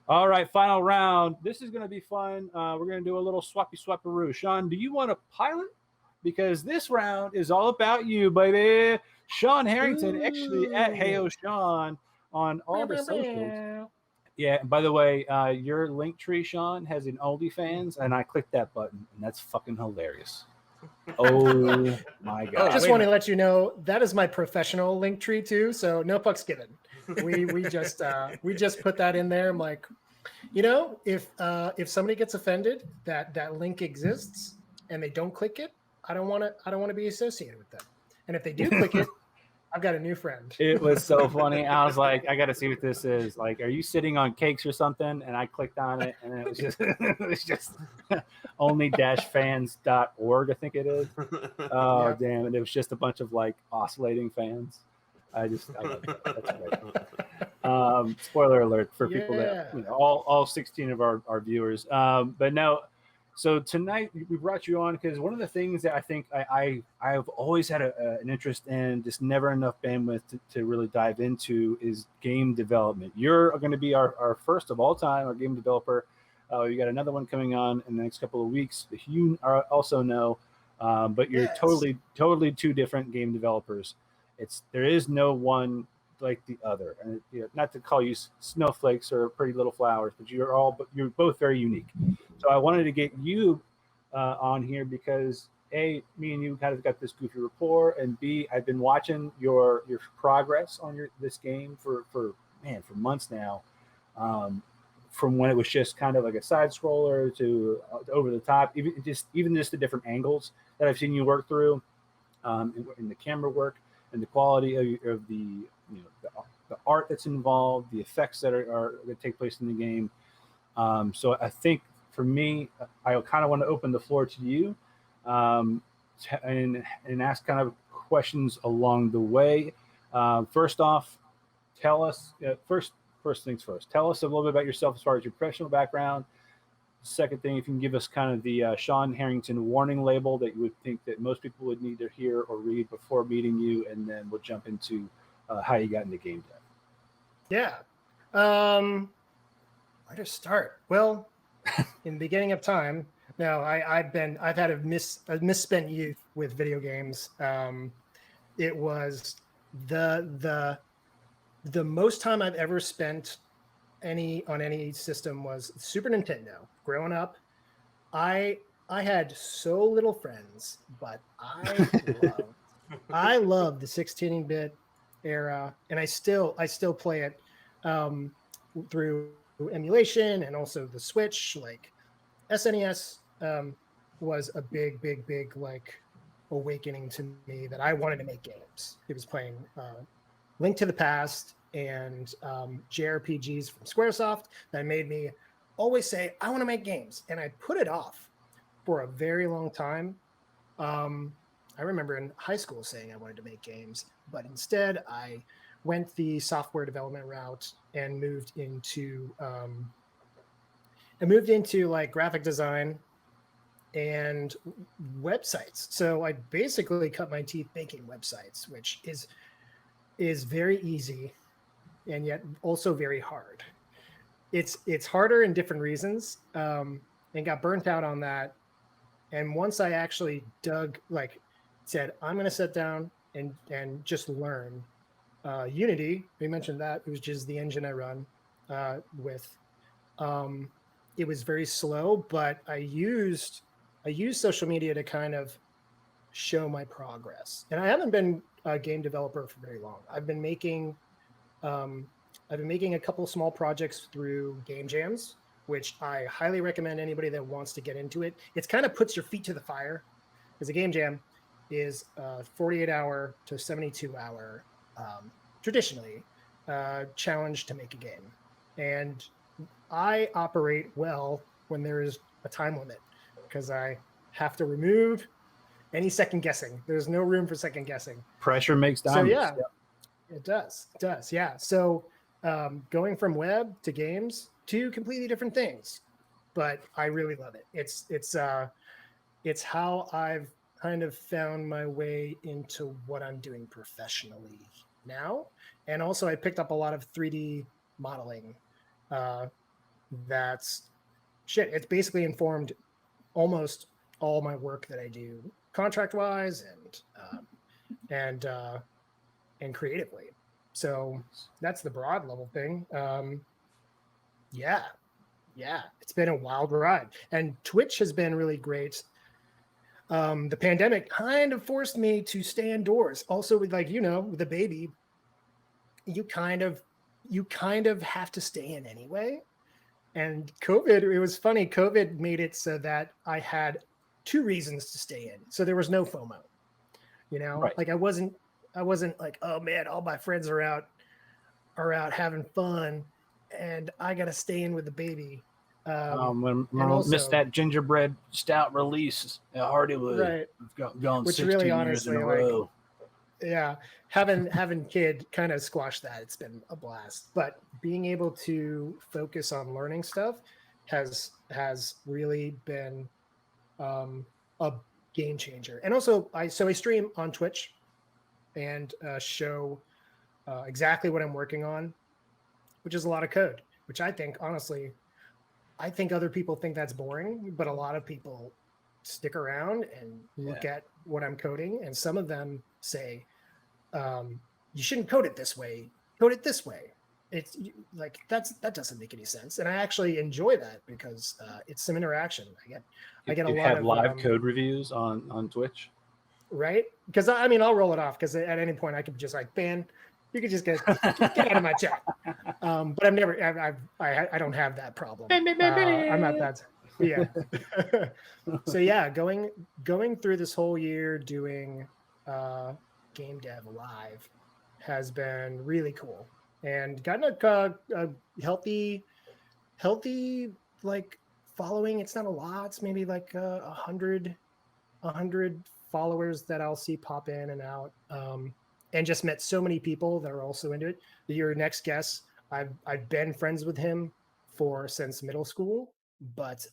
All right, final round. This is going to be fun. We're going to do a little swappy swapperoo. Sean, do you want to pilot? Because this round is all about you, baby. Sean Harrington, actually at Ooh. Heyo Sean on all Bow, the bow, socials. bow. Yeah, and by the way, your link tree, Sean, has an OnlyFans, and I clicked that button, and that's fucking hilarious. Oh my Oh, god! Just wait a want to minute. let you know that is my professional link tree too. So no fucks given. We just put that in there. I'm like, if somebody gets offended that that link exists and they don't click it, I don't want to be associated with them. And if they do click it, I've got a new friend. It was so funny. I was like, I got to see what this is. Like, are you sitting on cakes or something? And I clicked on it, and it was just, it was just only-fans.org, I think it is. Oh, Yeah. damn. And it was just a bunch of like oscillating fans. I love that. That's great. Spoiler alert for people that, Yeah. all 16 of our viewers. But no, so tonight we brought you on because one of the things that I think I've always had an interest in, just never enough bandwidth to really dive into, is game development. You're going to be our first of all time, our game developer. You got another one coming on in the next couple of weeks that you also know, but you're Yes. totally two different game developers. There is no one like the other, and not to call you snowflakes or pretty little flowers, but you're both very unique. So I wanted to get you on here because A, me and you kind of got this goofy rapport, and B, I've been watching your progress on this game for months now. Um, from when it was just kind of like a side scroller to over the top, even just the different angles that I've seen you work through, in the camera work and the quality of the art that's involved, the effects that take place in the game. So I think for me, I kind of want to open the floor to you, um, and ask kind of questions along the way. First off, tell us first things first. Tell us a little bit about yourself as far as your professional background. Second thing, if you can give us kind of the Sean Harrington warning label that you would think that most people would need to hear or read before meeting you, and then we'll jump into how you got into game dev. Yeah. Where to start? Well, in the beginning of time, no, I've had a misspent youth with video games. It was the most time I've ever spent on any system was Super Nintendo. Growing up, I had so little friends, but I love the 16-bit era, and I still play it through emulation and also the Switch. Like SNES was a big like awakening to me that I wanted to make games. It was playing Link to the Past and JRPGs from Squaresoft that made me always say I want to make games, and I put it off for a very long time. I remember in high school saying I wanted to make games, but instead I went the software development route and moved into like graphic design and websites. So I basically cut my teeth making websites, which is very easy and yet also very hard. It's harder in different reasons, and got burnt out on that. And once I actually said I'm going to sit down and just learn Unity. We mentioned that, which is the engine I run with. It was very slow, but I used social media to kind of show my progress. And I haven't been a game developer for very long. Um, I've been making a couple small projects through game jams, which I highly recommend anybody that wants to get into it. It's kind of puts your feet to the fire, because a game jam is a 48-hour to 72-hour traditionally challenge to make a game. And I operate well when there is a time limit, because I have to remove any second guessing. There's no room for second guessing. Pressure makes So diamonds. yeah, it does. It does. Yeah. So going from web to games, two completely different things, but I really love it. It's how I've kind of found my way into what I'm doing professionally now. And also I picked up a lot of 3D modeling. Uh, that's shit. It's basically informed almost all my work that I do contract wise and creatively. So that's the broad level thing. Yeah, it's been a wild ride, and Twitch has been really great. The pandemic kind of forced me to stay indoors. Also, with with the baby, you kind of have to stay in anyway. And COVID, it was funny. COVID made it so that I had 2 reasons to stay in. So there was no FOMO. Right. Like I wasn't like, oh man, all my friends are out having fun, and I got to stay in with the baby. When and I also, missed that gingerbread stout release at Hardywood, right? we've gone Which 16 really, years honestly, in a row. Yeah, having kid kind of squashed that. It's been a blast, but being able to focus on learning stuff has really been a game changer. And also, I stream on Twitch and show exactly what I'm working on, which is a lot of code. Which I think, honestly, other people think that's boring, but a lot of people stick around and look at what I'm coding, and some of them say, you shouldn't code it this way, code it this way. It's like that doesn't make any sense, and I actually enjoy that because it's some interaction. I get a lot of live code reviews on Twitch, right? Because I mean, I'll roll it off because at any point I could just like, ban, you could just get out of my chat. But I've never, I don't have that problem. I'm not that. Yeah. So yeah, going through this whole year doing game dev live has been really cool, and gotten a healthy like following. It's not a lot. It's maybe like 100 followers that I'll see pop in and out. And just met so many people that are also into it. Your next guest, I've been friends with him since middle school, but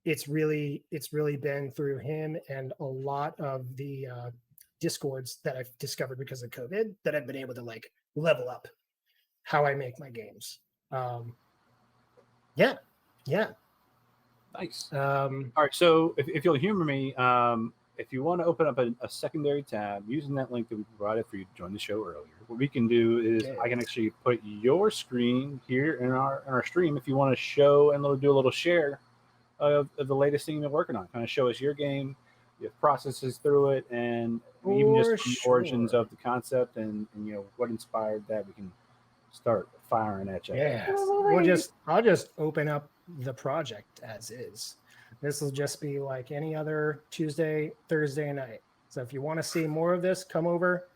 it's really been through him and a lot of the discords that I've discovered because of COVID that I've been able to like level up how I make my games. Yeah. Nice. All right, so if you'll humor me, if you want to open up a secondary tab using that link that we provided for you to join the show earlier, what we can do is I can actually put your screen here in our stream if you want to show and do a little share of the latest thing you're working on. Kind of show us your game, your processes through it, and even just the origins of the concept and what inspired that. We can start firing at you. Yeah, I'll just open up the project as is. This will just be like any other Tuesday, Thursday night. So if you want to see more of this, come over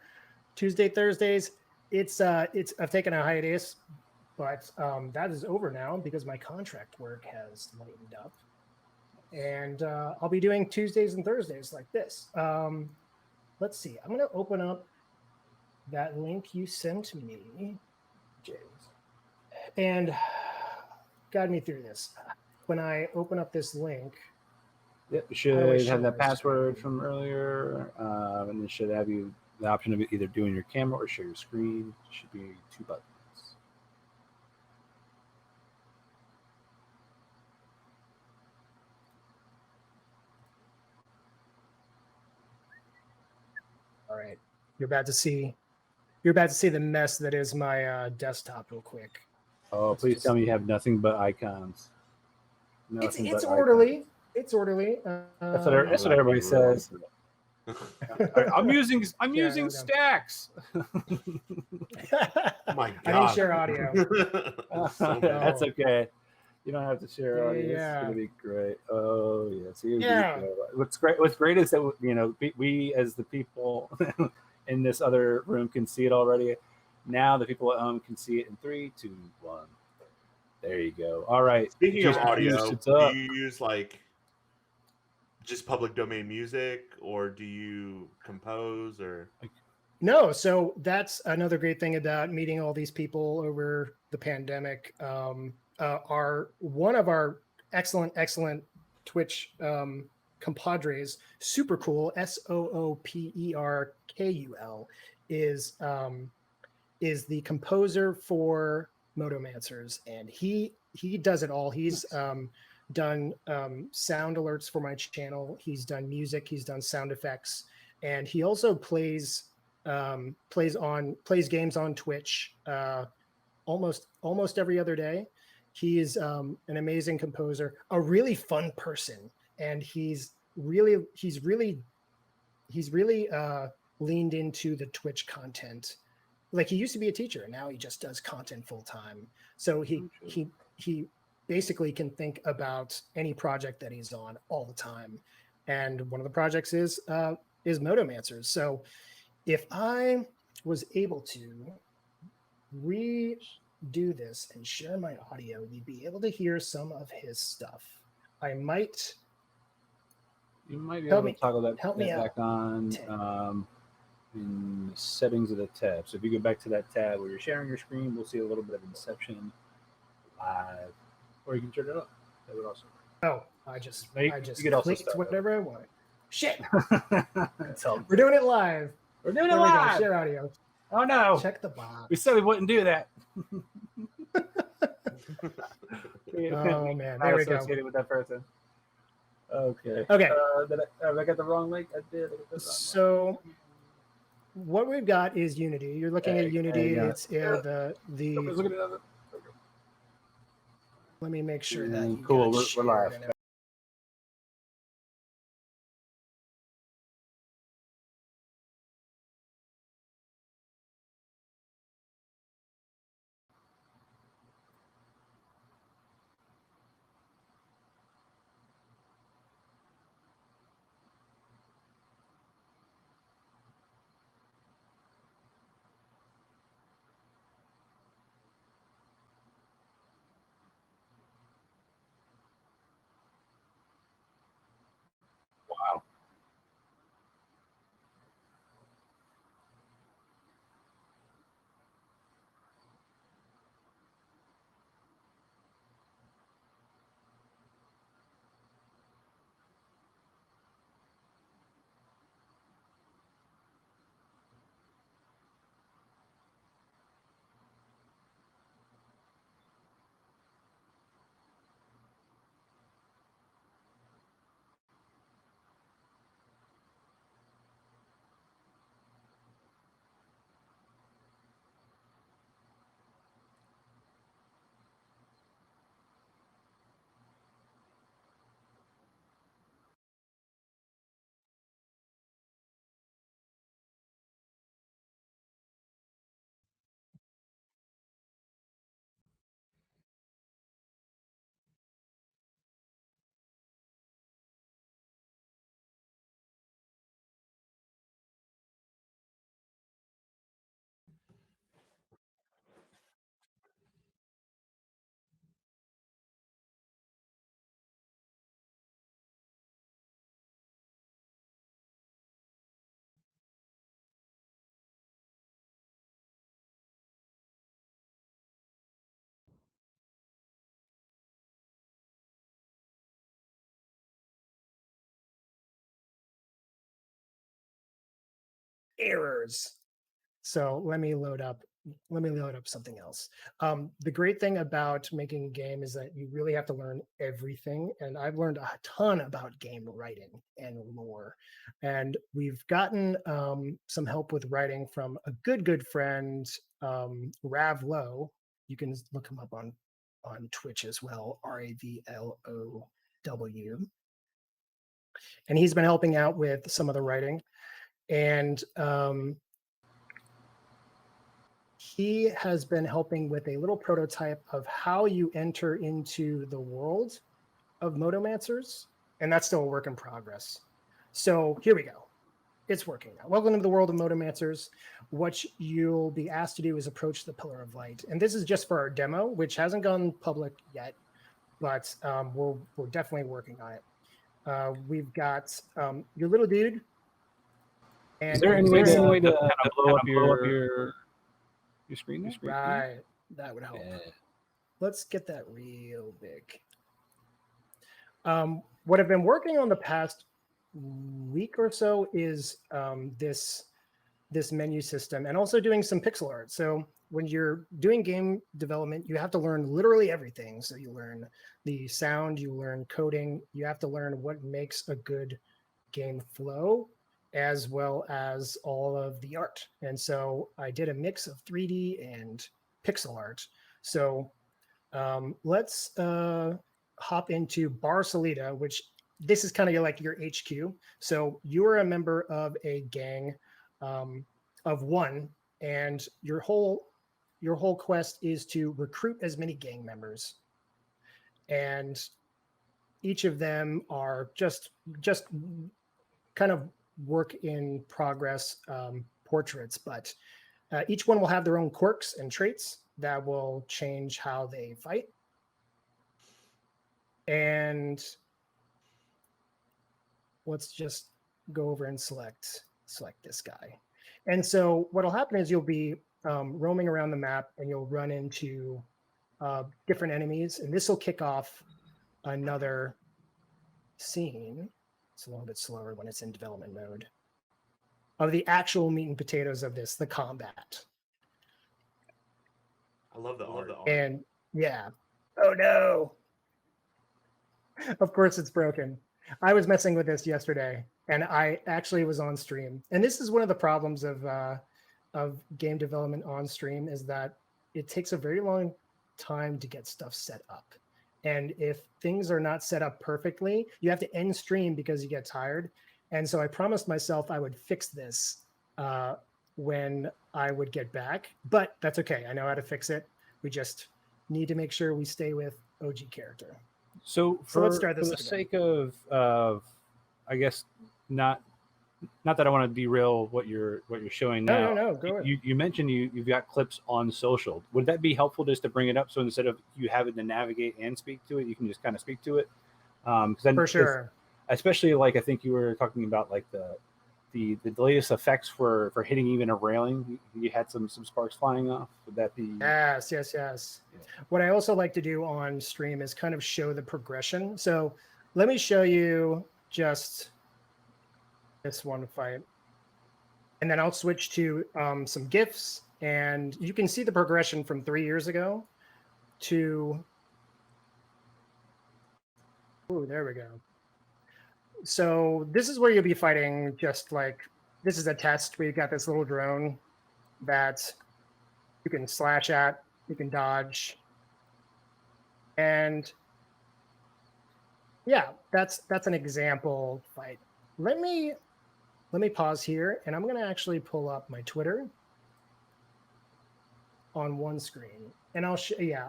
Tuesday, Thursdays. It's I've taken a hiatus, but that is over now because my contract work has lightened up, and I'll be doing Tuesdays and Thursdays like this. Let's see. I'm going to open up that link you sent me, James, and guide me through this. When I open up this link, yep, it should have that password from earlier, and it should have you the option of either doing your camera or share your screen. It should be 2 buttons. All right, you're about to see the mess that is my desktop real quick. Oh, please tell me you have nothing but icons. It's orderly. Icons. It's orderly. That's what everybody says. I'm using stacks. Oh my God. I didn't share audio. That's okay. You don't have to share audio. Yeah. It's gonna be great. Oh yes. Yeah. What's great is that we as the people in this other room can see it already. Now the people at home can see it in 3, 2, 1. There you go. All right. Speaking of audio, do you use like just public domain music, or do you compose, or? No. So that's another great thing about meeting all these people over the pandemic. One of our excellent Twitch compadres, super cool, SOOPERKUL, is the composer for Motomancers, and he does it all. He's done sound alerts for my channel. He's done music. He's done sound effects, and he also plays games on Twitch almost every other day. He is an amazing composer, a really fun person, and he's really leaned into the Twitch content. Like, he used to be a teacher, and now he just does content full time. So he basically can think about any project that he's on all the time. And one of the projects is Motomancers. So if I was able to redo this and share my audio, you'd be able to hear some of his stuff. You might be able to toggle that back on in the settings of the tab. So if you go back to that tab where you're sharing your screen, we'll see a little bit of Inception live, or you can turn it up. That would also work. Oh, I just clicked whatever I want. Shit. So we're doing it live. We're doing it live. Share audio. Oh no! Check the box. We said we wouldn't do that. Oh man, there we go. Associated with that person. Okay. Okay. Have I got the wrong link? I did. So what we've got is Unity. You're looking at Unity. It's the. Let me make sure that you cool. We're live. Wow. Errors. So let me load up something else. The great thing about making a game is that you really have to learn everything. And I've learned a ton about game writing and lore. And we've gotten some help with writing from a good friend, Rav Low. You can look him up on Twitch as well, RAVLOW. And he's been helping out with some of the writing. And he has been helping with a little prototype of how you enter into the world of Motomancers, and that's still a work in progress. So here we go. It's working now. Welcome to the world of Motomancers. What you'll be asked to do is approach the Pillar of Light. And this is just for our demo, which hasn't gone public yet, but we're definitely working on it. We've got your little dude. And is there any way to kind of blow up your screen? Right. That would help. Yeah. Let's get that real big. What I've been working on the past week or so is this menu system, and also doing some pixel art. So when you're doing game development, you have to learn literally everything. So you learn the sound, you learn coding, you have to learn what makes a good game flow, as well as all of the art. And so I did a mix of 3D and pixel art. So let's hop into Barcelita, which this is kind of like your HQ. So you're a member of a gang of one, and your whole quest is to recruit as many gang members, and each of them are just kind of work in progress portraits, but each one will have their own quirks and traits that will change how they fight. And let's just go over and select this guy. And so what'll happen is you'll be roaming around the map, and you'll run into different enemies, and this will kick off another scene. It's a little bit slower when it's in development mode, of the actual meat and potatoes of this, the combat. I love the art. And yeah. Oh no. Of course it's broken. I was messing with this yesterday, and I actually was on stream. And this is one of the problems of game development on stream, is that it takes a very long time to get stuff set up. And if things are not set up perfectly, you have to end stream because you get tired. And so I promised myself I would fix this when I would get back, but that's okay. I know how to fix it. We just need to make sure we stay with OG character. So let's start this for the sake of I guess not that I want to derail what you're showing now. No, go ahead. You mentioned you've got clips on social. Would that be helpful just to bring it up, so instead of you having to navigate and speak to it, you can just kind of speak to it? For sure. Especially like I think you were talking about like the latest effects for hitting even a railing. You had some sparks flying off. Would that be? Yes. Yeah. What I also like to do on stream is kind of show the progression. So let me show you just this one fight, and then I'll switch to some GIFs, and you can see the progression from 3 years ago to, oh, there we go. So this is where you'll be fighting, just like, this is a test where you've got this little drone that you can slash at, you can dodge. And yeah, that's an example fight. Let me pause here, and I'm going to actually pull up my Twitter on one screen, and I'll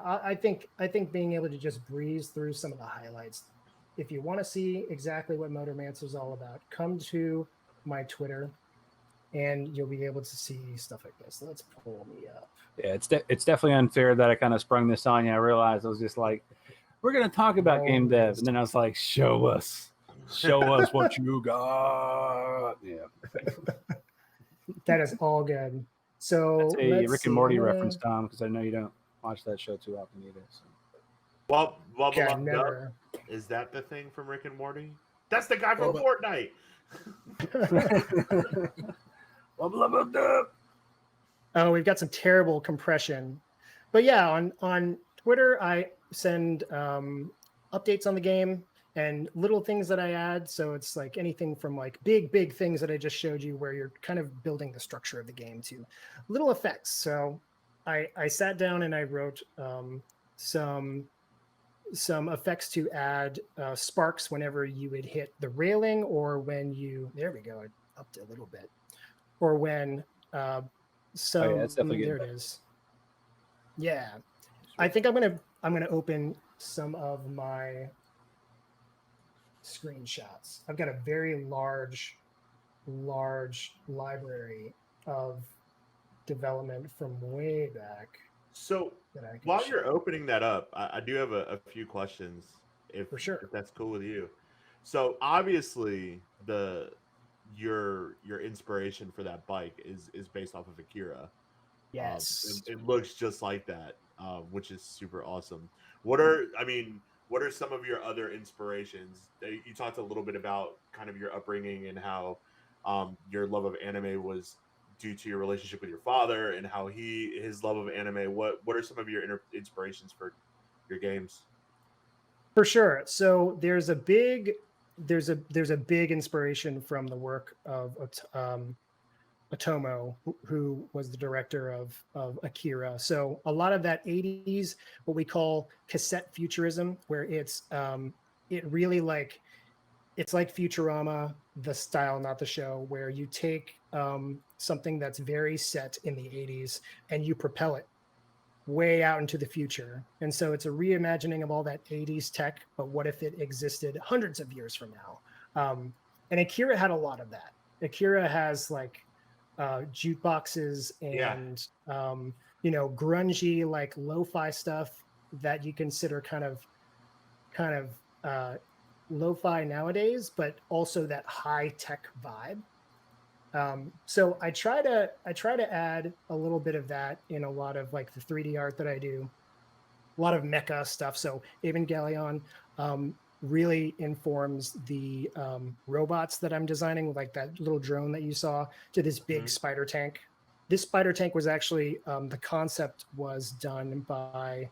I think being able to just breeze through some of the highlights. If you want to see exactly what Motormancer is all about, come to my Twitter, and you'll be able to see stuff like this. Let's pull me up. Yeah, it's definitely unfair that I kind of sprung this on you. I realized I was just like, we're going to talk about game dev, and then I was like, show us what you got. Yeah, that is all good. So that's a Rick and Morty reference, Tom, because I know you don't watch that show too often either. So. Well, never. Is that the thing from Rick and Morty? That's the guy from Fortnite. Oh, we've got some terrible compression. But yeah, on Twitter, I send updates on the game and little things that I add. So it's like anything from like big things that I just showed you, where you're kind of building the structure of the game, to little effects. So I sat down and I wrote some effects to add sparks whenever you would hit the railing, or when you, there we go, I upped it a little bit, or when that's definitely there it is. Yeah, I think I'm gonna open some of my screenshots. I've got a very large library of development from way back. So while you're opening that up, I do have a few questions, if that's cool with you. So obviously your inspiration for that bike is based off of Akira. Yes. It looks just like that, which is super awesome. What are some of your other inspirations? You talked a little bit about kind of your upbringing and how your love of anime was due to your relationship with your father and how his love of anime. What are some of your inspirations for your games? For sure. So there's a big inspiration from the work of Otomo, who was the director of Akira. So a lot of that 80s, what we call cassette futurism, where it really like, it's like Futurama, the style, not the show, where you take something that's very set in the 80s and you propel it way out into the future. And so it's a reimagining of all that 80s tech, but what if it existed hundreds of years from now? And Akira had a lot of that. Akira has like jukeboxes and grungy, like lo-fi stuff that you consider kind of lo-fi nowadays, but also that high-tech vibe. So I try to add a little bit of that in a lot of like the 3D art that I do, a lot of mecha stuff. So Evangelion really informs the robots that I'm designing, like that little drone that you saw, to this big spider tank. This spider tank was actually, the concept was done by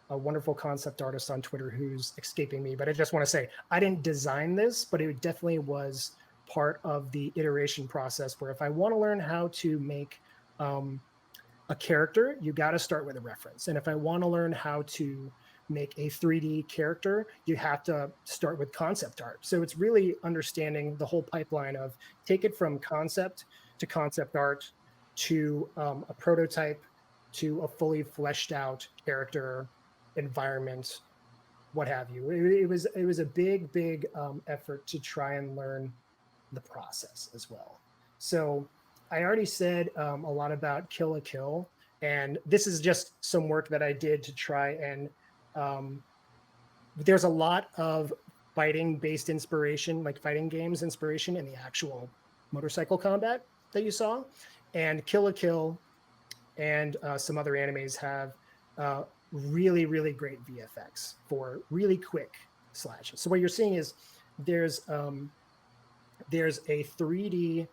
a wonderful concept artist on Twitter who's escaping me, but I just want to say I didn't design this, but it definitely was part of the iteration process, where if I want to learn how to make a character, you got to start with a reference. And if I want to learn how to make a 3D character, you have to start with concept art. So it's really understanding the whole pipeline of take it from concept to concept art to a prototype to a fully fleshed out character, environment, what have you. It was a big effort to try and learn the process as well. So I already said a lot about Kill la Kill, and this is just some work that I did to try and there's a lot of fighting based inspiration, like fighting games inspiration in the actual motorcycle combat that you saw. And Kill la Kill and some other animes have really great VFX for really quick slashes. So what you're seeing is there's a 3D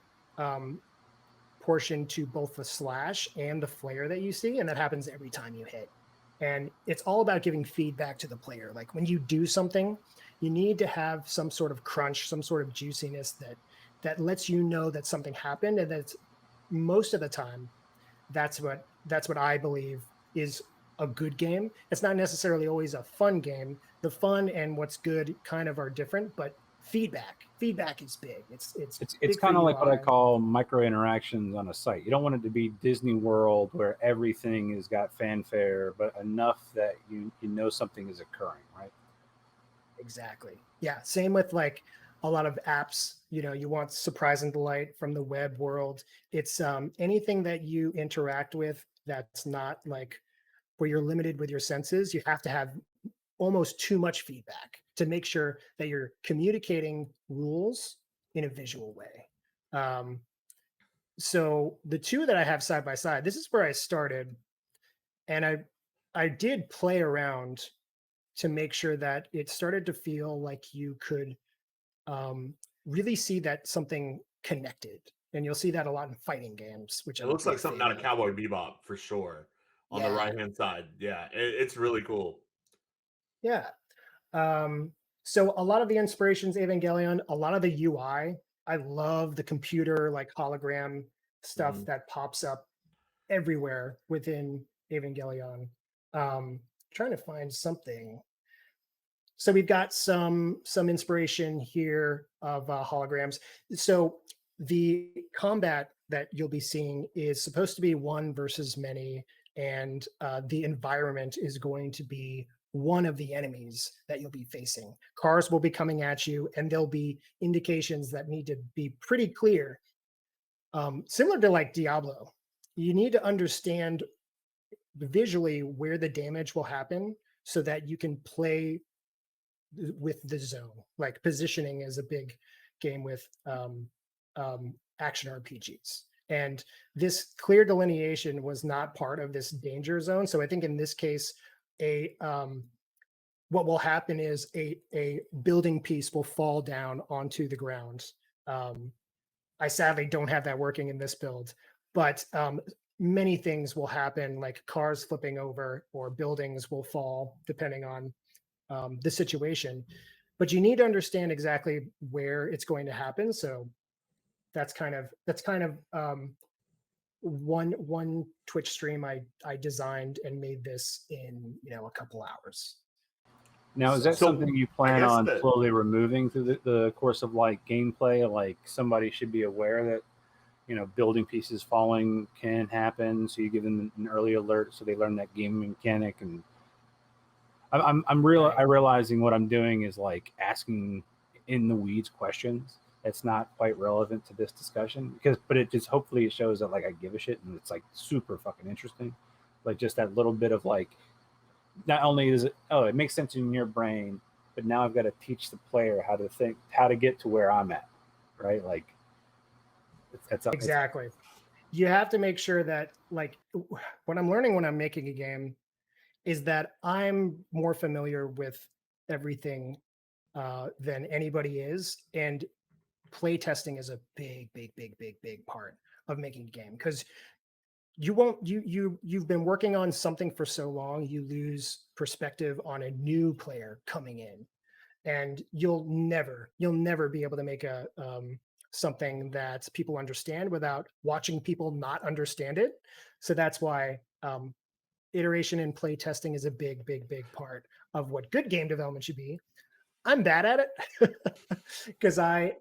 portion to both the slash and the flare that you see, and that happens every time you hit. And it's all about giving feedback to the player. Like when you do something, you need to have some sort of crunch, some sort of juiciness that lets you know that something happened, and that's most of the time that's what I believe is a good game. It's not necessarily always a fun game. The fun and what's good kind of are different, but feedback is big. It's kind of like what I call micro interactions on a site. You don't want it to be Disney World where everything has got fanfare, but enough that you know something is occurring, right? Exactly. Yeah. Same with like a lot of apps. You want surprise and delight from the web world. It's anything that you interact with that's not like where you're limited with your senses. You have to have almost too much feedback to make sure that you're communicating rules in a visual way. So the two that I have side by side, this is where I started, and I did play around to make sure that it started to feel like you could really see that something connected. And you'll see that a lot in fighting games, which it looks like something out of Cowboy Bebop for sure. On the right hand side, it's really cool. Yeah. So a lot of the inspirations, Evangelion, a lot of the UI, I love the computer like hologram stuff that pops up everywhere within Evangelion. Trying to find something. So we've got some inspiration here of holograms. So the combat that you'll be seeing is supposed to be one versus many, and the environment is going to be one of the enemies that you'll be facing. Cars will be coming at you, and there'll be indications that need to be pretty clear. Similar to like Diablo, you need to understand visually where the damage will happen so that you can play with the zone. Like positioning is a big game with action RPGs. And this clear delineation was not part of this danger zone. So I think in this case, what will happen is a building piece will fall down onto the ground. I sadly don't have that working in this build, but many things will happen, like cars flipping over or buildings will fall, depending on the situation. But you need to understand exactly where it's going to happen. So that's kind of one Twitch stream I designed and made this in a couple hours. Now, is that something you plan on slowly removing through the course of like gameplay? Like somebody should be aware that building pieces falling can happen, so you give them an early alert so they learn that game mechanic. And I'm realizing what I'm doing is like asking in the weeds questions that's not quite relevant to this discussion, but it just hopefully it shows that like I give a shit and it's like super fucking interesting, like just that little bit of like, not only is it it makes sense in your brain, but now I've got to teach the player how to think, how to get to where I'm at, right? Like exactly. You have to make sure that, like, what I'm learning when I'm making a game is that I'm more familiar with everything than anybody is, and play testing is a big part of making a game, because you've been working on something for so long, you lose perspective on a new player coming in, and you'll never be able to make a something that people understand without watching people not understand it. So that's why iteration and play testing is a big part of what good game development should be. I'm bad at it because I'm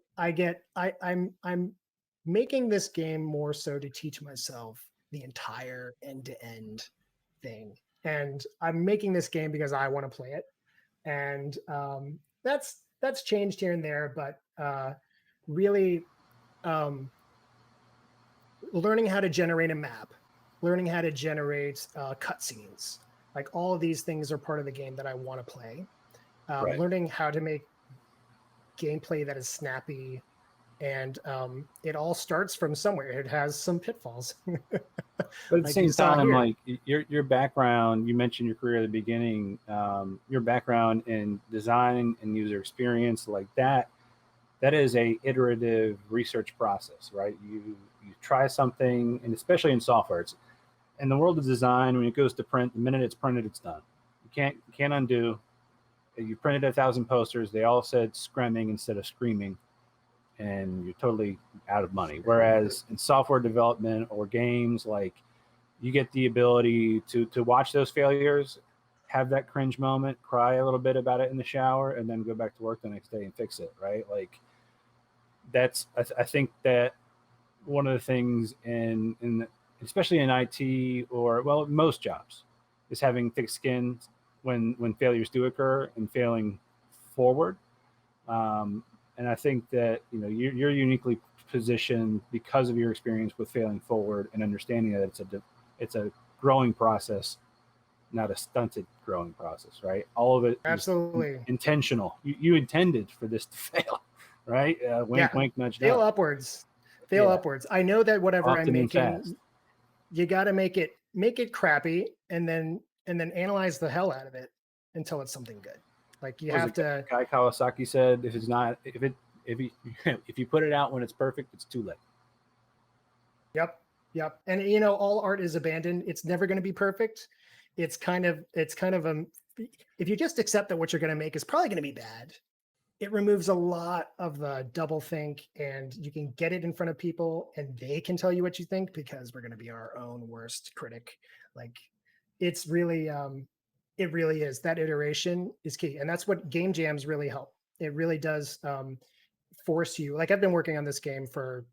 making this game more so to teach myself the entire end-to-end thing, and I'm making this game because I want to play it, and that's changed here and there, but really learning how to generate a map, learning how to generate cutscenes, like all of these things are part of the game that I want to play. Learning how to make gameplay that is snappy, and it all starts from somewhere. It has some pitfalls. But at the same time, like your background, you mentioned your career at the beginning, your background in design and user experience, like that is a iterative research process, right? You try something, and especially in software, it's in the world of design, when it goes to print, the minute it's printed, it's done. You can't undo. You printed 1,000 posters, they all said screaming instead of screaming, and you're totally out of money. Whereas in software development or games, like you get the ability to watch those failures, have that cringe moment, cry a little bit about it in the shower, and then go back to work the next day and fix it, right? Like that's, I think that one of the things in especially in IT, or well, most jobs, is having thick skin when failures do occur and failing forward. And I think that you're uniquely positioned because of your experience with failing forward and understanding that it's a growing process, not a stunted growing process, right? All of it absolutely intentional. You intended for this to fail, right? Wink, wink, nudge, fail nudge. upwards. Fail upwards. I know that whatever Often I'm making, you got to make it crappy, and then analyze the hell out of it until it's something good. Like you have to. Guy Kawasaki said, if you put it out when it's perfect, it's too late. Yep. And all art is abandoned. It's never going to be perfect. It's kind of if you just accept that what you're going to make is probably going to be bad, it removes a lot of the double think, and you can get it in front of people and they can tell you what you think, because we're going to be our own worst critic. Like it's really it really is, that iteration is key, and that's what game jams really help. It really does force you, like I've been working on this game for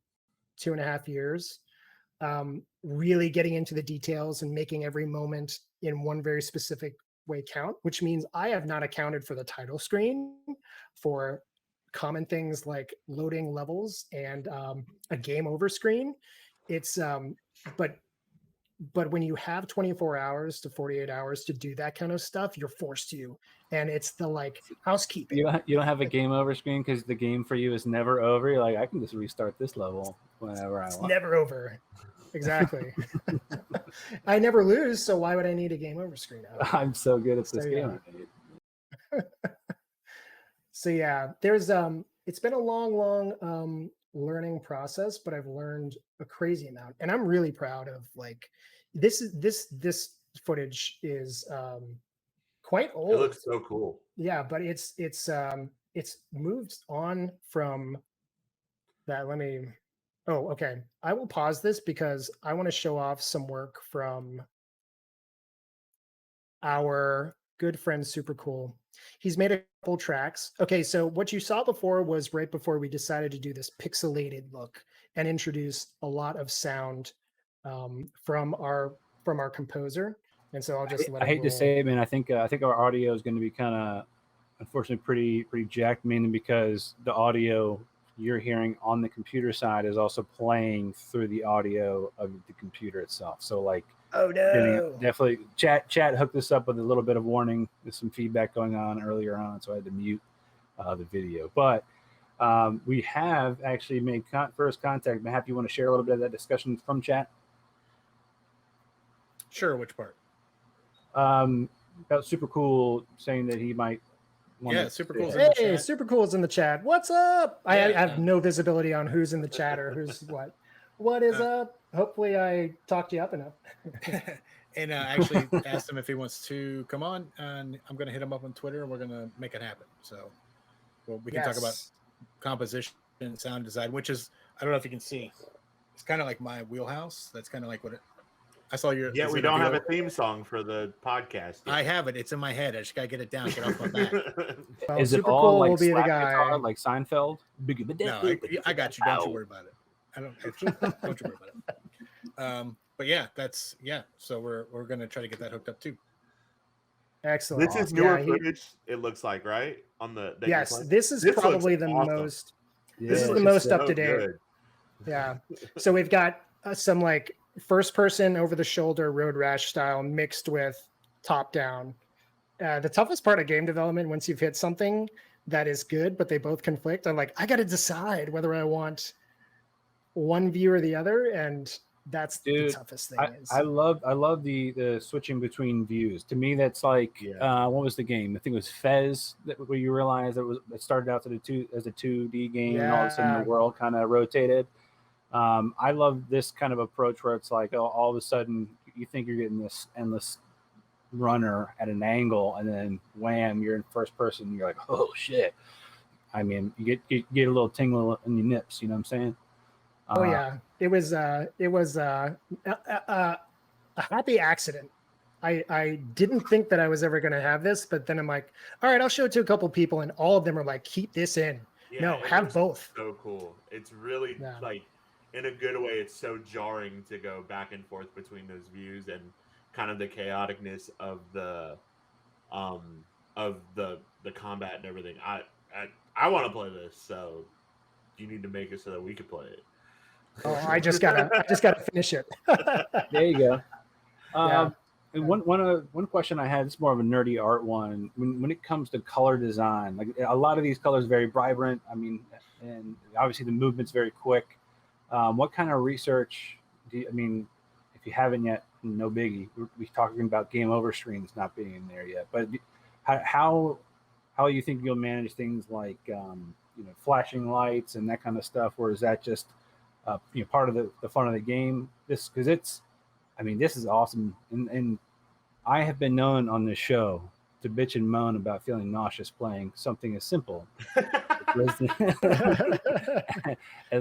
2.5 years, really getting into the details and making every moment in one very specific way count, which means I have not accounted for the title screen, for common things like loading levels and a game over screen. It's but when you have 24 hours to 48 hours to do that kind of stuff, you're forced to, and it's the like housekeeping. You don't have a game over screen because the game for you is never over. You're like, I can just restart this level whenever I want. It's never over. Exactly. I never lose, so why would I need a game over screen? I'm so good at this game. So yeah, there's it's been a long learning process, but I've learned a crazy amount, and I'm really proud of like this footage is quite old. It looks so cool. Yeah, but it's moved on from that. Okay. I will pause this because I want to show off some work from our good friend Super Cool. He's made a couple tracks. Okay, so what you saw before was right before we decided to do this pixelated look and introduce a lot of sound from our composer. And so I'll just let I hate roll. to say it, man. I think our audio is going to be kind of, unfortunately, pretty jacked, mainly because the audio you're hearing on the computer side is also playing through the audio of the computer itself. So like, oh no, definitely chat hooked this up with a little bit of warning. There's some feedback going on earlier on, so I had to mute the video. But we have actually made first contact. Matt, you want to share a little bit of that discussion from chat? Sure. Which part? About Super Cool saying that he might. Super Cool's in the chat. Super Cool's in the chat. What's up? Yeah, I have no visibility on who's in the chat or who's what. What is up? Hopefully, I talked you up enough. And I actually asked him if he wants to come on, and I'm going to hit him up on Twitter, and we're going to make it happen. So, we can talk about composition and sound design, which is, I don't know if you can see, it's kind of like my wheelhouse. That's kind of like what I saw your. Yeah, we don't have a theme song for the podcast yet. I have it. It's in my head. I just got to get it down. Get off my back. Is it all like slap guitar, like Seinfeld? No, I got you. Don't you worry about it. Don't you worry about it. But yeah, so we're gonna try to get that hooked up too. Excellent. This is newer footage. It looks like, right? On the yes, this is probably the awesome. Most. Yeah, this is the most up to date. Yeah. So we've got some like first person over the shoulder road rash style mixed with top down. The toughest part of game development, once you've hit something that is good, but they both conflict, I'm like, I got to decide whether I want one view or the other, and that's the toughest thing. I love the switching between views. To me, that's like what was the game? I think it was Fez, where you realize it started out as a 2D game, and all of a sudden the world kind of rotated. I love this kind of approach where it's like, all of a sudden you think you're getting this endless runner at an angle, and then wham, you're in first person. And you're like, oh shit! I mean, you get a little tingle in your nips. You know what I'm saying? Oh yeah, it was a happy accident. I didn't think that I was ever going to have this, but then I'm like, all right, I'll show it to a couple people, and all of them are like, keep this in. Yeah, no, have both. So cool. It's really like, in a good way, it's so jarring to go back and forth between those views and kind of the chaoticness of the combat and everything. I want to play this, so you need to make it so that we can play it. Oh, I just gotta finish it. There you go. And one question I had, it's more of a nerdy art one. When it comes to color design, like a lot of these colors are very vibrant. I mean, and obviously the movement's very quick. What kind of research if you haven't yet, no biggie. We're talking about game over screens not being in there yet. But how you think you'll manage things like flashing lights and that kind of stuff, or is that just part of the fun of the game? This is awesome, and I have been known on this show to bitch and moan about feeling nauseous playing something as simple as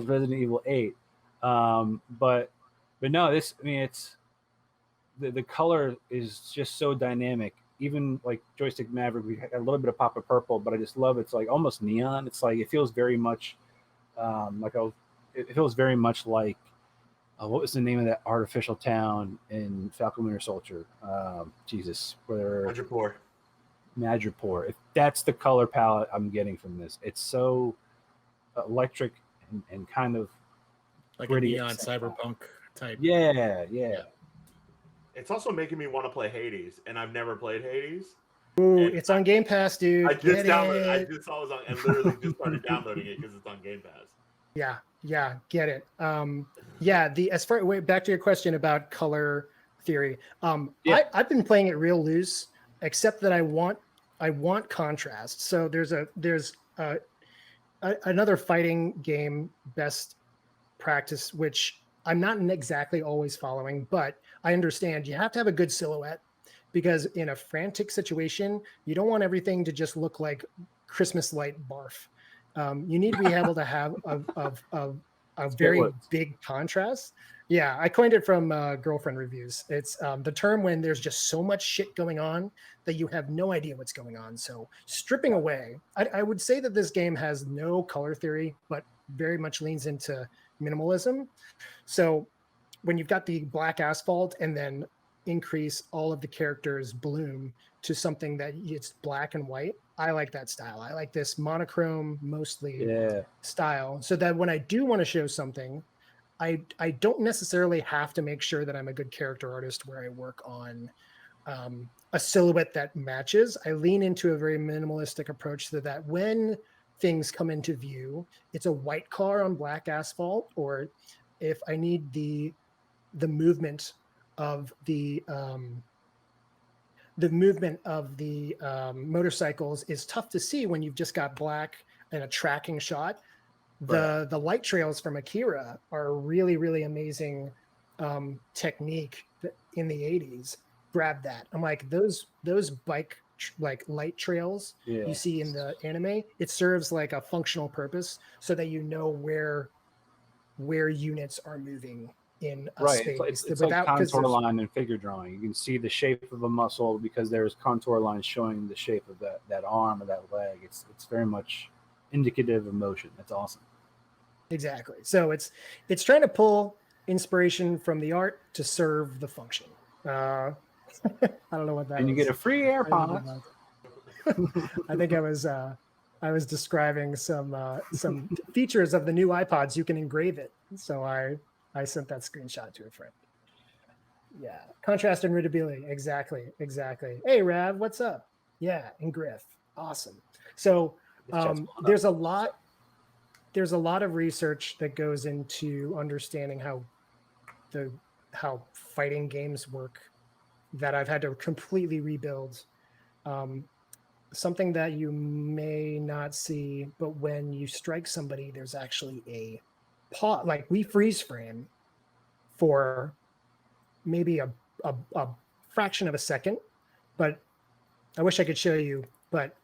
Resident Evil 8. But no, it's the color is just so dynamic. Even like Joystick Maverick, we had a little bit of pop of purple, but I just love it's like almost neon. It's like it feels very much it feels very much like what was the name of that artificial town in Falcon Winter Soldier? Madripoor. If that's the color palette I'm getting from this, it's so electric and kind of like a neon cyberpunk type. Yeah. It's also making me want to play Hades, and I've never played Hades. Ooh, it's on Game Pass, dude. I just downloaded. I just saw it was on, and literally just started downloading it because it's on Game Pass. Yeah, get it. Back to your question about color theory. I've been playing it real loose, except that I want contrast. So there's another fighting game best practice, which I'm not exactly always following, but I understand you have to have a good silhouette, because in a frantic situation, you don't want everything to just look like Christmas light barf. You need to be able to have a very big contrast. Yeah, I coined it from Girlfriend Reviews. It's the term when there's just so much shit going on that you have no idea what's going on. So stripping away, I would say that this game has no color theory, but very much leans into minimalism. So when you've got the black asphalt and then increase all of the characters' bloom to something that it's black and white, I like that style. I like this monochrome mostly style, so that when I do want to show something, I don't necessarily have to make sure that I'm a good character artist where I work on a silhouette that matches. I lean into a very minimalistic approach so that when things come into view, it's a white car on black asphalt, or if I need the movement of the motorcycles is tough to see when you've just got black and a tracking shot. The light trails from Akira are a really, really amazing technique in the 80s. Grab that. I'm like, those bike like light trails you see in the anime, it serves like a functional purpose so that you know where units are moving in a space. It's like contour line and figure drawing. You can see the shape of a muscle because there's contour lines showing the shape of that arm or that leg. It's very much indicative of motion. That's awesome. Exactly. So it's trying to pull inspiration from the art to serve the function. I don't know what that is. And you get a free AirPods. I think I was describing some features of the new iPods. You can engrave it. So I sent that screenshot to a friend. Yeah. Contrast and readability. Exactly. Hey, Rav, what's up? Yeah. Engrave. Awesome. So there's a lot of research that goes into understanding how fighting games work that I've had to completely rebuild. Something that you may not see, but when you strike somebody, there's actually a pause. Like we freeze frame for maybe a fraction of a second, but I wish I could show you, but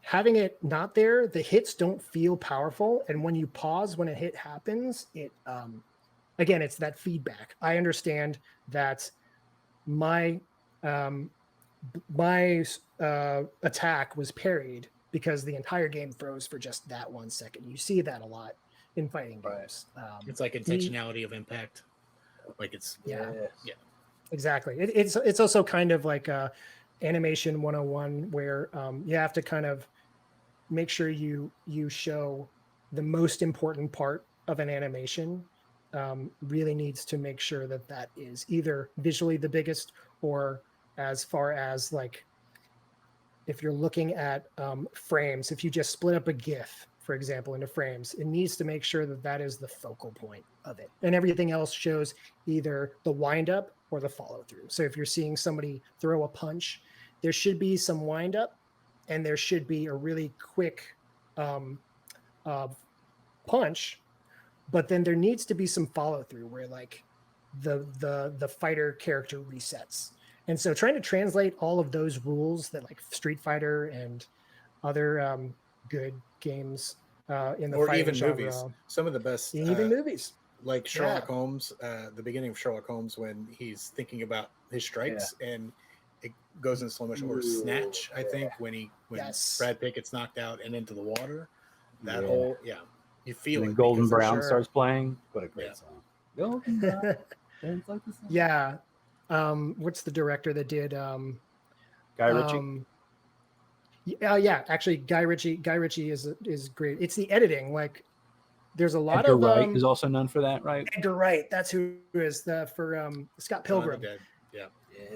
having it not there, the hits don't feel powerful. And when you pause, when a hit happens, it, again, it's that feedback. I understand that my attack was parried because the entire game froze for just that 1 second. You see that a lot in fighting games. It's like intentionality of impact. Like it's exactly. It's also kind of like animation 101 where you have to kind of make sure you show the most important part of an animation. Really needs to make sure that is either visually the biggest, or as far as like if you're looking at frames, if you just split up a GIF, for example, into frames, it needs to make sure that is the focal point of it, and everything else shows either the wind up or the follow through. So if you're seeing somebody throw a punch, there should be some wind up, and there should be a really quick punch, but then there needs to be some follow through where like the fighter character resets. And so trying to translate all of those rules that like Street Fighter and other good games in the or fighting even genre, movies, some of the best, even movies like Sherlock Holmes, the beginning of Sherlock Holmes when he's thinking about his strikes and it goes in slow motion, or Snatch, I think, when Brad Pitt gets knocked out and into the water. That whole you feel and it. Golden Brown starts playing. What a great song. Golden Brown. Like the song. What's the director that did Guy Ritchie? Actually Guy Ritchie is great. It's the editing. Like there's a lot Edgar of Wright is also known for that, right? Edgar Wright, that's who is for Scott Pilgrim.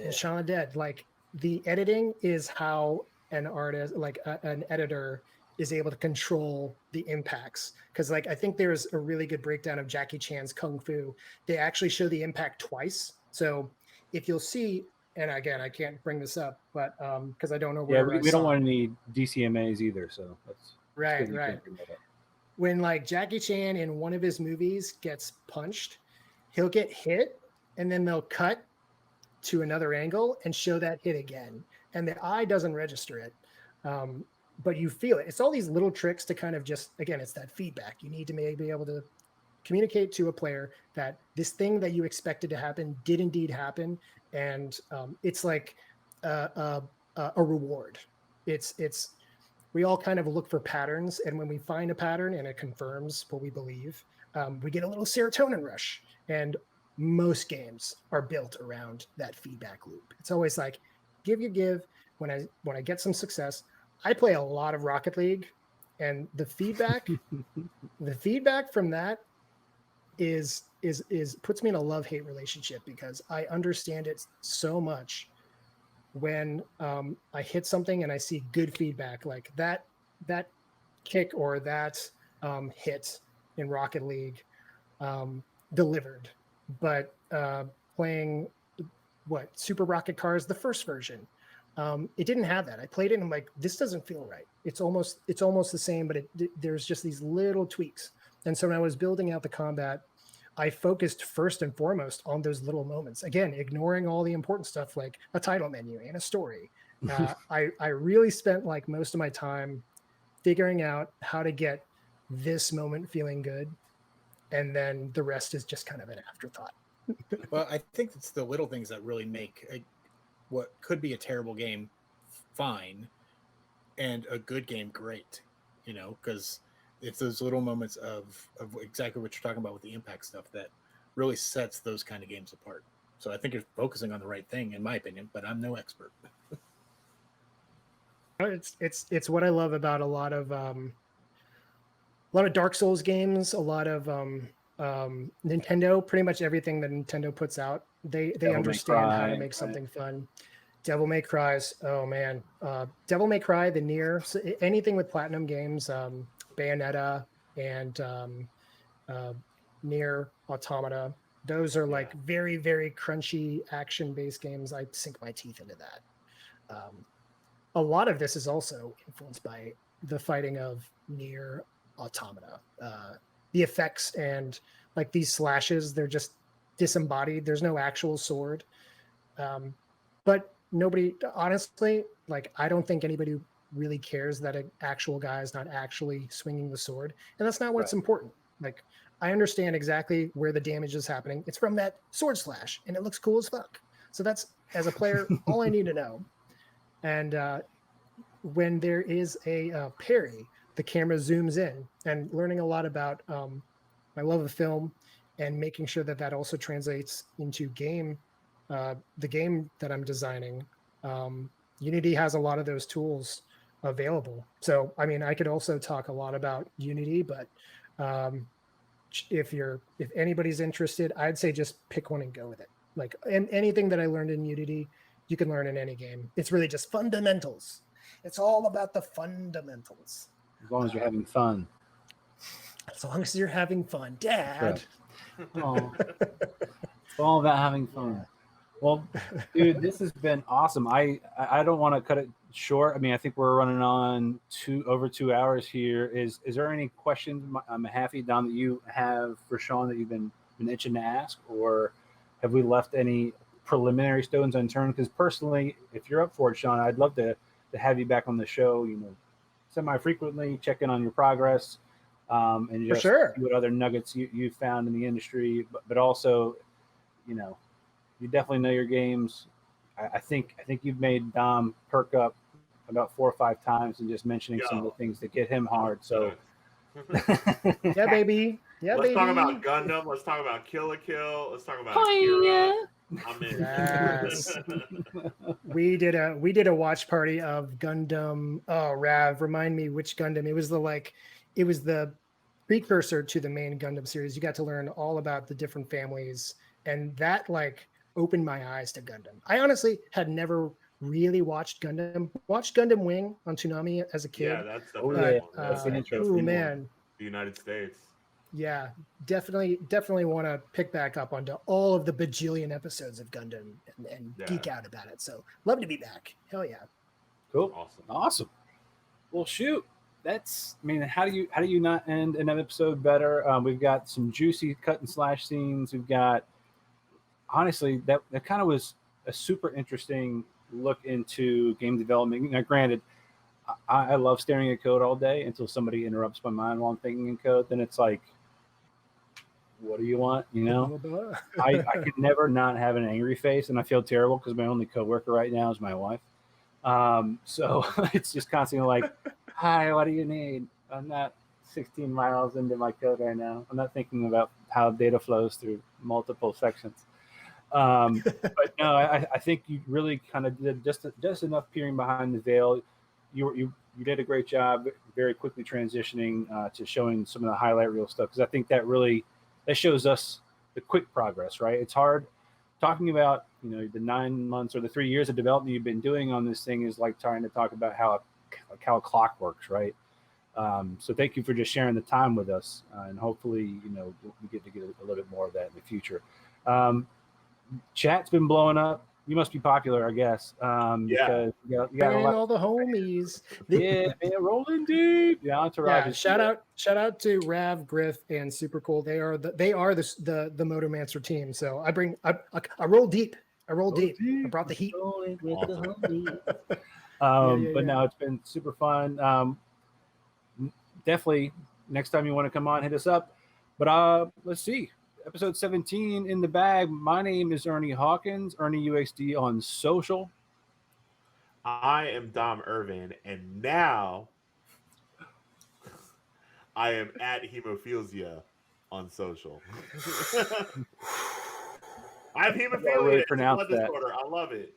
And Shaun of the Dead. Like the editing is how an artist, like an editor, is able to control the impacts. Because like I think there's a really good breakdown of Jackie Chan's Kung Fu. They actually show the impact twice. So if you'll see, and again, I can't bring this up, but because I don't know where. We don't want any DCMAs either. So that's right. when like Jackie Chan in one of his movies gets punched, he'll get hit and then they'll cut to another angle and show that hit again. And the eye doesn't register it. But you feel it. It's all these little tricks to kind of just, again, it's that feedback. You need to be able to communicate to a player that this thing that you expected to happen did indeed happen. And it's like a reward. We all kind of look for patterns. And when we find a pattern and it confirms what we believe, we get a little serotonin rush. And most games are built around that feedback loop. It's always like, give. When I get some success, I play a lot of Rocket League, and the feedback from that is puts me in a love-hate relationship, because I understand it so much. When I hit something and I see good feedback, like that kick or that hit in Rocket League delivered. But playing Super Rocket Cars, the first version, it didn't have that. I played it and I'm like, this doesn't feel right. It's almost the same, but there's just these little tweaks. And so when I was building out the combat, I focused first and foremost on those little moments. Again, ignoring all the important stuff like a title menu and a story. I really spent like most of my time figuring out how to get this moment feeling good. And then the rest is just kind of an afterthought. Well, I think it's the little things that really make what could be a terrible game fine and a good game great, because it's those little moments of exactly what you're talking about with the impact stuff that really sets those kind of games apart. So I think you're focusing on the right thing, in my opinion, but I'm no expert. It's what I love about a lot of Dark Souls games, a lot of Nintendo. Pretty much everything that Nintendo puts out, they understand how to make something fun. Devil May Cry's, oh man, Devil May Cry, the Nier, so anything with Platinum Games, Bayonetta and Nier Automata. Those are like very, very crunchy action-based games. I sink my teeth into that. A lot of this is also influenced by the fighting of Nier Automata. The effects and like these slashes, they're just disembodied. There's no actual sword. But nobody, honestly, like I don't think anybody really cares that an actual guy is not actually swinging the sword. And that's not what's important. Like I understand exactly where the damage is happening. It's from that sword slash and it looks cool as fuck. So that's, as a player, all I need to know. And when there is a parry, the camera zooms in, and learning a lot about my love of film and making sure that also translates into game, the game that I'm designing. Unity has a lot of those tools available. So, I mean, I could also talk a lot about Unity, but if anybody's interested, I'd say just pick one and go with it. Like, and anything that I learned in Unity, you can learn in any game. It's really just fundamentals. It's all about the fundamentals. As long as you're having fun. As long as you're having fun, Dad. Oh, it's all about having fun. Yeah. Well, dude, this has been awesome. I don't want to cut it short. I mean, I think we're running on over 2 hours here. Is there any questions, Mahaffey, Don, that you have for Sean that you've been itching to ask, or have we left any preliminary stones unturned? Because personally, if you're up for it, Sean, I'd love to have you back on the show. Semi-frequently, check in on your progress, and just see what other nuggets you found in the industry, but also, you definitely know your games. I think you've made Dom perk up about 4 or 5 times and just mentioning some of the things that get him hard. So, yeah, baby. Yeah, let's baby. talk about Gundam. Let's talk about Kill la Kill. Let's talk about Kira. I'm in. Yes. we did a watch party of Gundam. Oh, Rav, remind me which Gundam. It was the precursor to the main Gundam series. You got to learn all about the different families, and that opened my eyes to Gundam. I honestly had never really watched Gundam. Watched Gundam Wing on Toonami as a kid. Yeah, that's the that's an interesting one. Man, the United States. Yeah, definitely want to pick back up onto all of the bajillion episodes of Gundam and geek out about it. So love to be back. Hell yeah. Cool. Awesome. Well, shoot. that's, I mean, how do you not end an episode better? We've got some juicy cut and slash scenes. We've got, honestly, that kind of was a super interesting look into game development. Now, granted, I love staring at code all day until somebody interrupts my mind while I'm thinking in code. Then it's like, what do you want? You know, I could never not have an angry face, and I feel terrible because my only coworker right now is my wife. So it's just constantly like, hi, what do you need? I'm not 16 miles into my code right now. I'm not thinking about how data flows through multiple sections. But no, I think you really kind of did just enough peering behind the veil. You did a great job, very quickly transitioning to showing some of the highlight reel stuff, because I think that shows us the quick progress, right? It's hard talking about, you know, the 9 months or the 3 years of development you've been doing on this thing is like trying to talk about how a clock works, right? So thank you for just sharing the time with us, and hopefully, you know, we get to get a little bit more of that in the future. Chat's been blowing up. You must be popular, I guess. Because you got a lot all the homies. Yeah, man, rolling deep. The entourage. Yeah, shout out to Rav, Griff, and Super Cool. They are the Motomancer team. So I roll deep. I brought the heat. But no, it's been super fun. Definitely next time you want to come on, hit us up. But let's see. Episode 17 in the bag. My name is Ernie Hawkins, Ernie UXD on social. I am Dom Irvin, and now I am at Hemophilia on social. I have hemophilia. Really pronounce blood that. disorder. I love it.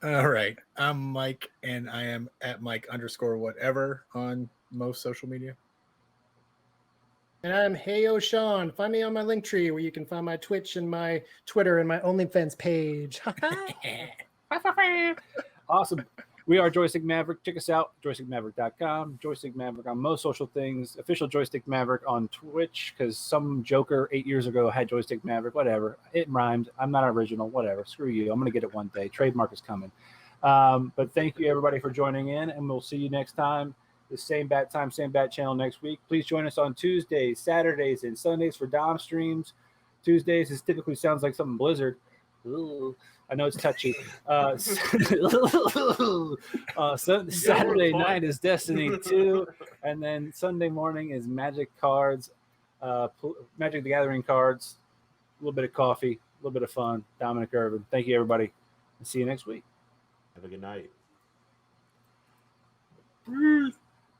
All right. I'm Mike, and I am at Mike_whatever on most social media. And I'm Heyo Sean. Find me on my Linktree, where you can find my Twitch and my Twitter and my OnlyFans page. Awesome. We are Joystick Maverick. Check us out, joystickmaverick.com. Joystick Maverick on most social things. Official Joystick Maverick on Twitch, because some joker 8 years ago had Joystick Maverick. Whatever. It rhymed. I'm not original. Whatever. Screw you. I'm going to get it one day. Trademark is coming. But thank you, everybody, for joining in, and we'll see you next time. The same bat time, same bat channel next week. Please join us on Tuesdays, Saturdays, and Sundays for Dom streams. Tuesdays is typically sounds like something Blizzard. Ooh, I know it's touchy. Saturday night is Destiny 2, and then Sunday morning is Magic cards, Magic the Gathering cards, a little bit of coffee, a little bit of fun. Dominic Irvin. Thank you, everybody, and see you next week. Have a good night. Peace.